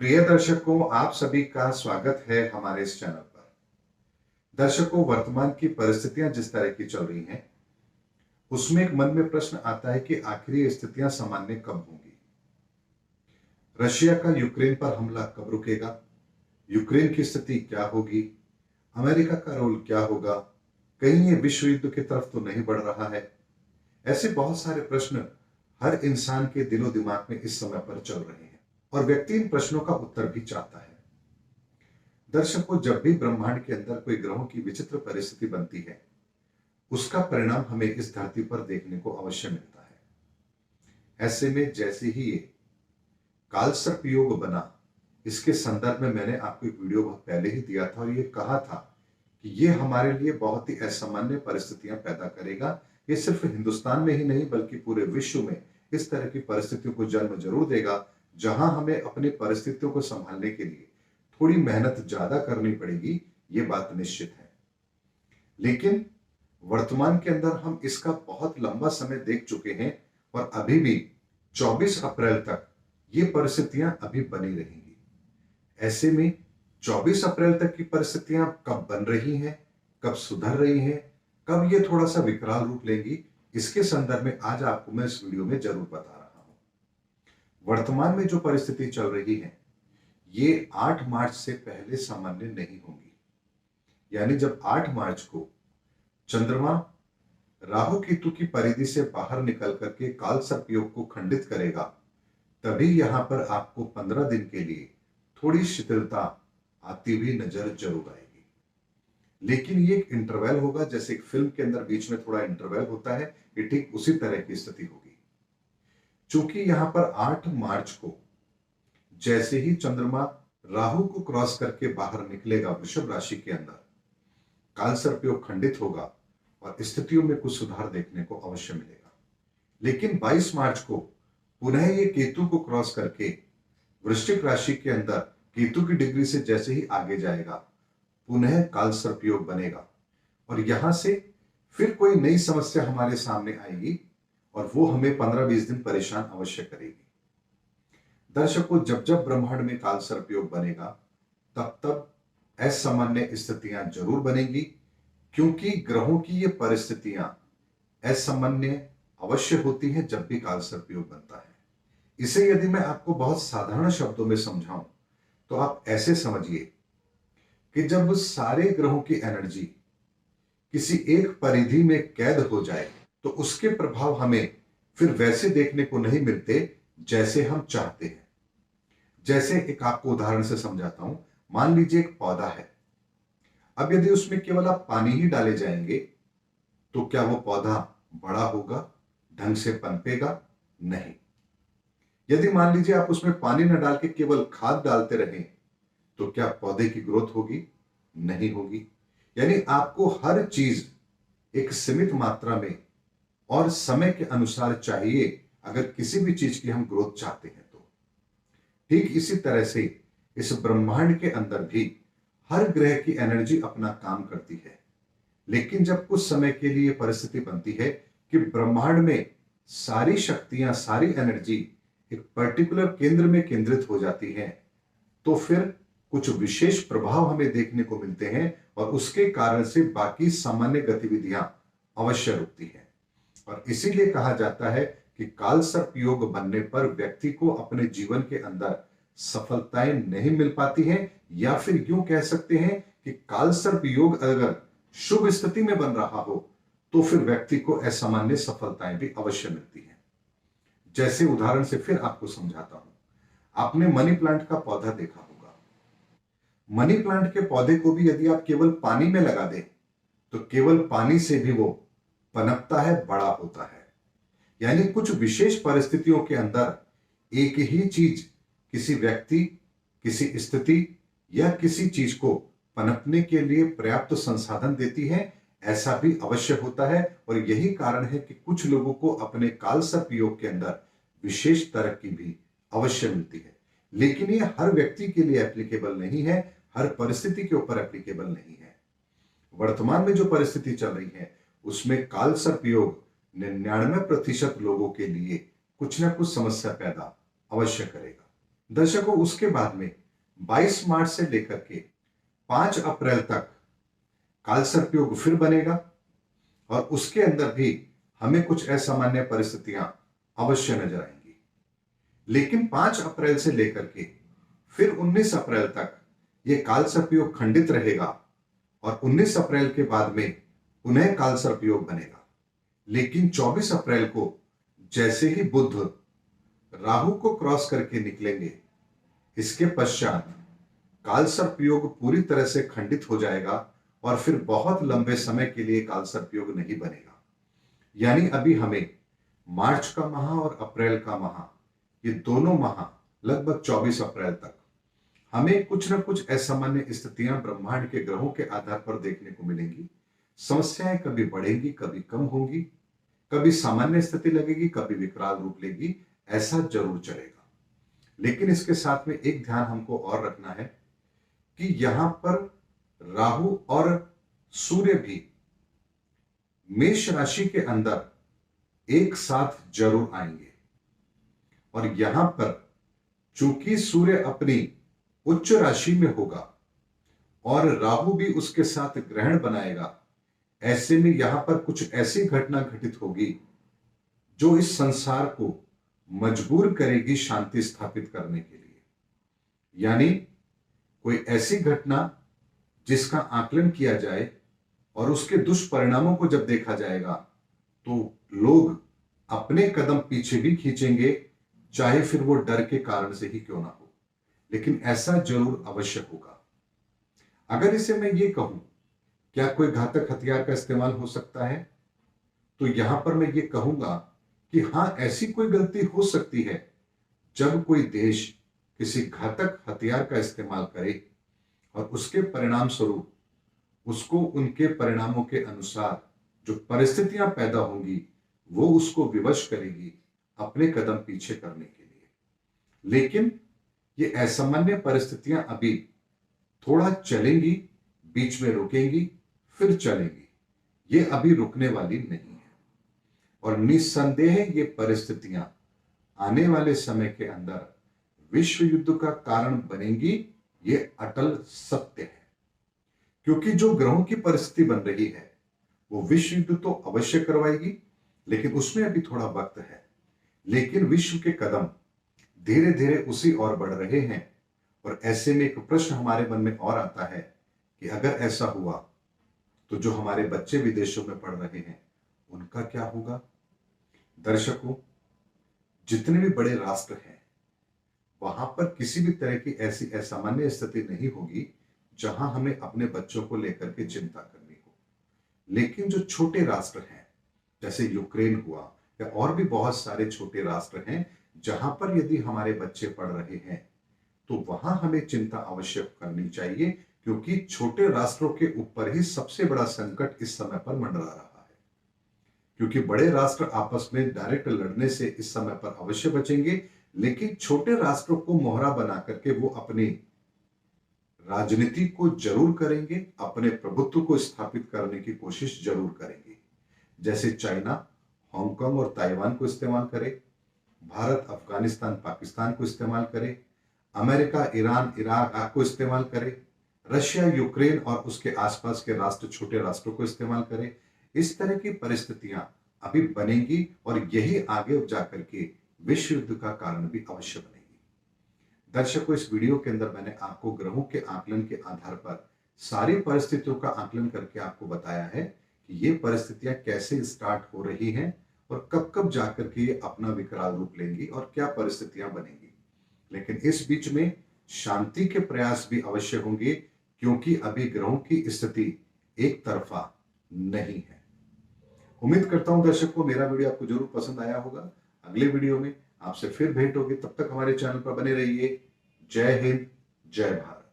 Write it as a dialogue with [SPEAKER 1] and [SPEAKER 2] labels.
[SPEAKER 1] प्रिय दर्शकों, आप सभी का स्वागत है हमारे इस चैनल पर। दर्शकों, वर्तमान की परिस्थितियां जिस तरह की चल रही हैं, उसमें एक मन में प्रश्न आता है कि आखिर ये स्थितियां सामान्य कब होंगी। रशिया का यूक्रेन पर हमला कब रुकेगा? यूक्रेन की स्थिति क्या होगी? अमेरिका का रोल क्या होगा? कहीं ये विश्व युद्ध की तरफ तो नहीं बढ़ रहा है? ऐसे बहुत सारे प्रश्न हर इंसान के दिलो दिमाग में इस समय पर चल रहे हैं और व्यक्ति इन प्रश्नों का उत्तर भी चाहता है। दर्शकों, जब भी ब्रह्मांड के अंदर कोई ग्रहों की विचित्र परिस्थिति बनती है, उसका परिणाम हमें इस धरती पर देखने को अवश्य मिलता है। ऐसे में जैसे ही ये कालसर्प योग बना, इसके संदर्भ में मैंने आपको एक वीडियो बहुत पहले ही दिया था और ये कहा था कि ये हमारे लिए बहुत ही असामान्य परिस्थितियां पैदा करेगा। ये सिर्फ हिंदुस्तान में ही नहीं बल्कि पूरे विश्व में इस तरह की परिस्थितियों को जन्म जरूर देगा, जहां हमें अपनी परिस्थितियों को संभालने के लिए थोड़ी मेहनत ज्यादा करनी पड़ेगी। ये बात निश्चित है। लेकिन वर्तमान के अंदर हम इसका बहुत लंबा समय देख चुके हैं और अभी भी 24 अप्रैल तक ये परिस्थितियां अभी बनी रहेंगी। ऐसे में 24 अप्रैल तक की परिस्थितियां कब बन रही हैं, कब सुधर रही हैं, कब ये थोड़ा सा विकराल रूप लेंगी, इसके संदर्भ में आज आपको मैं इस वीडियो में जरूर बता रहा हूं। वर्तमान में जो परिस्थिति चल रही है, ये 8 मार्च से पहले सामान्य नहीं होंगी। यानी जब 8 मार्च को चंद्रमा राहु केतु की परिधि से बाहर निकल करके काल सर्प योग को खंडित करेगा, तभी यहां पर आपको 15 दिन के लिए थोड़ी शिथिलता आती हुई नजर जरूर आएगी। लेकिन ये एक इंटरवल होगा, जैसे एक फिल्म के अंदर बीच में थोड़ा इंटरवल होता है, ये ठीक उसी तरह की स्थिति होगी। चूंकि यहां पर 8 मार्च को जैसे ही चंद्रमा राहु को क्रॉस करके बाहर निकलेगा वृषभ राशि के अंदर, काल सर्प योग खंडित होगा और स्थितियों में कुछ सुधार देखने को अवश्य मिलेगा। लेकिन 22 मार्च को पुनः ये केतु को क्रॉस करके वृश्चिक राशि के अंदर केतु की डिग्री से जैसे ही आगे जाएगा, पुनः काल सर्प योग बनेगा और यहां से फिर कोई नई समस्या हमारे सामने आएगी और वो हमें 15-20 दिन परेशान अवश्य करेगी। दर्शकों, जब जब ब्रह्मांड में काल सर्प योग बनेगा, तब तब असामान्य स्थितियां जरूर बनेगी, क्योंकि ग्रहों की ये परिस्थितियां असामान्य अवश्य होती हैं जब भी काल सर्प योग बनता है। इसे यदि मैं आपको बहुत साधारण शब्दों में समझाऊं, तो आप ऐसे समझिए कि जब सारे ग्रहों की एनर्जी किसी एक परिधि में कैद हो जाए, तो उसके प्रभाव हमें फिर वैसे देखने को नहीं मिलते जैसे हम चाहते हैं। जैसे एक आपको उदाहरण से समझाता हूं। मान लीजिए एक पौधा है। अब यदि उसमें केवल आप पानी ही डाले जाएंगे, तो क्या वो पौधा बड़ा होगा, ढंग से पनपेगा? नहीं। यदि मान लीजिए आप उसमें पानी न डाल के केवल खाद डालते रहें, तो क्या पौधे की ग्रोथ होगी? नहीं होगी। यानी आपको हर चीज एक सीमित मात्रा में और समय के अनुसार चाहिए, अगर किसी भी चीज की हम ग्रोथ चाहते हैं तो। ठीक इसी तरह से इस ब्रह्मांड के अंदर भी हर ग्रह की एनर्जी अपना काम करती है। लेकिन जब कुछ समय के लिए परिस्थिति बनती है कि ब्रह्मांड में सारी शक्तियां, सारी एनर्जी एक पर्टिकुलर केंद्र में केंद्रित हो जाती हैं, तो फिर कुछ विशेष प्रभाव हमें देखने को मिलते हैं और उसके कारण से बाकी सामान्य गतिविधियां अवश्य रुकती हैं। और इसीलिए कहा जाता है कि काल सर्प योग बनने पर व्यक्ति को अपने जीवन के अंदर सफलताएं नहीं मिल पाती हैं, या फिर यूं कह सकते हैं कि काल सर्प योग अगर शुभ स्थिति में बन रहा हो, तो फिर व्यक्ति को असामान्य सफलताएं भी अवश्य मिलती हैं। जैसे उदाहरण से फिर आपको समझाता हूं। आपने मनी प्लांट का पौधा देखा होगा। मनी प्लांट के पौधे को भी यदि आप केवल पानी में लगा दें, तो केवल पानी से भी वो पनपता है, बड़ा होता है। यानी कुछ विशेष परिस्थितियों के अंदर एक ही चीज किसी व्यक्ति, किसी स्थिति या किसी चीज को पनपने के लिए पर्याप्त संसाधन देती है। ऐसा भी अवश्य होता है और यही कारण है कि कुछ लोगों को अपने काल सर्प योग के अंदर विशेष तरक्की भी अवश्य मिलती है। लेकिन ये हर व्यक्ति के लिए एप्लीकेबल नहीं है, हर परिस्थिति के ऊपर एप्लीकेबल नहीं है। वर्तमान में जो परिस्थिति चल रही है, उसमें काल सर्प योग 99% लोगों के लिए कुछ ना कुछ समस्या पैदा अवश्य करेगा। दर्शकों, उसके बाद में 22 मार्च से लेकर के 5 अप्रैल तक कालसर्प योग फिर बनेगा और उसके अंदर भी हमें कुछ असामान्य परिस्थितियां अवश्य नजर आएंगी। लेकिन 5 अप्रैल से लेकर के फिर 19 अप्रैल तक यह कालसर्प योग खंडित रहेगा और 19 अप्रैल के बाद में पुनः कालसर्प योग बनेगा। लेकिन 24 अप्रैल को जैसे ही बुध राहु को क्रॉस करके निकलेंगे, इसके पश्चात कालसर्प योग पूरी तरह से खंडित हो जाएगा और फिर बहुत लंबे समय के लिए कालसर्प योग नहीं बनेगा। यानी अभी हमें मार्च का माह और अप्रैल का माह, ये दोनों माह लगभग 24 अप्रैल तक हमें कुछ न कुछ असामान्य स्थितियां ब्रह्मांड के ग्रहों के आधार पर देखने को मिलेंगी। समस्याएं कभी बढ़ेंगी, कभी कम होंगी, कभी सामान्य स्थिति लगेगी, कभी विकराल रूप लेगी, ऐसा जरूर चलेगा। लेकिन इसके साथ में एक ध्यान हमको और रखना है कि यहां पर राहु और सूर्य भी मेष राशि के अंदर एक साथ जरूर आएंगे और यहां पर चूंकि सूर्य अपनी उच्च राशि में होगा और राहु भी उसके साथ ग्रहण बनाएगा, ऐसे में यहां पर कुछ ऐसी घटना घटित होगी जो इस संसार को मजबूर करेगी शांति स्थापित करने के लिए। यानी कोई ऐसी घटना जिसका आकलन किया जाए और उसके दुष्परिणामों को जब देखा जाएगा तो लोग अपने कदम पीछे भी खींचेंगे, चाहे फिर वो डर के कारण से ही क्यों ना हो, लेकिन ऐसा जरूर आवश्यक होगा। अगर इसे मैं ये कहूं, क्या कोई घातक हथियार का इस्तेमाल हो सकता है, तो यहां पर मैं ये कहूंगा कि हां, ऐसी कोई गलती हो सकती है जब कोई देश किसी घातक हथियार का इस्तेमाल करे और उसके परिणाम स्वरूप उसको उनके परिणामों के अनुसार जो परिस्थितियां पैदा होंगी वो उसको विवश करेगी अपने कदम पीछे करने के लिए। लेकिन ये असामान्य परिस्थितियां अभी थोड़ा चलेंगी, बीच में रुकेंगी, फिर चलेंगी, ये अभी रुकने वाली नहीं है। और निस्संदेह ये परिस्थितियां आने वाले समय के अंदर विश्व युद्ध का कारण बनेंगी, ये अटल सत्य है। क्योंकि जो ग्रहों की परिस्थिति बन रही है वो विश्व युद्ध तो अवश्य करवाएगी, लेकिन उसमें अभी थोड़ा वक्त है। लेकिन विश्व के कदम धीरे धीरे उसी ओर बढ़ रहे हैं और ऐसे में एक प्रश्न हमारे मन में और आता है कि अगर ऐसा हुआ तो जो हमारे बच्चे विदेशों में पढ़ रहे हैं उनका क्या होगा। दर्शकों, जितने भी बड़े राष्ट्र हैं वहां पर किसी भी तरह की ऐसी असामान्य स्थिति नहीं होगी जहां हमें अपने बच्चों को लेकर के चिंता करनी हो। लेकिन जो छोटे राष्ट्र हैं, जैसे यूक्रेन हुआ या और भी बहुत सारे छोटे राष्ट्र हैं, जहां पर यदि हमारे बच्चे पढ़ रहे हैं तो वहां हमें चिंता अवश्य करनी चाहिए, क्योंकि छोटे राष्ट्रों के ऊपर ही सबसे बड़ा संकट इस समय पर मंडरा रहा है। क्योंकि बड़े राष्ट्र आपस में डायरेक्ट लड़ने से इस समय पर अवश्य बचेंगे, लेकिन छोटे राष्ट्रों को मोहरा बना करके वो अपनी राजनीति को जरूर करेंगे, अपने प्रभुत्व को स्थापित करने की कोशिश जरूर करेंगे। जैसे चाइना हांगकांग और ताइवान को इस्तेमाल करे, भारत अफगानिस्तान पाकिस्तान को इस्तेमाल करे, अमेरिका ईरान इराक को इस्तेमाल करे, रशिया यूक्रेन और उसके आसपास के राष्ट्र छोटे राष्ट्रों को इस्तेमाल करे। इस तरह की परिस्थितियां अभी बनेंगी और यही आगे जाकर के विश्व युद्ध का कारण भी अवश्य बनेगी। दर्शकों, इस वीडियो के अंदर मैंने आपको ग्रहों के आकलन के आधार पर सारी परिस्थितियों का आकलन करके आपको बताया है कि ये परिस्थितियां कैसे स्टार्ट हो रही हैं और कब कब जाकर के ये अपना विकराल रूप लेंगी और क्या परिस्थितियां बनेंगी। लेकिन इस बीच में शांति के प्रयास भी अवश्य होंगे, क्योंकि अभी ग्रहों की स्थिति एक तरफा नहीं है। उम्मीद करता हूं दर्शकों मेरा वीडियो आपको जरूर पसंद आया होगा। अगले वीडियो में आपसे फिर भेंट होगी, तब तक हमारे चैनल पर बने रहिए। जय हिंद, जय भारत।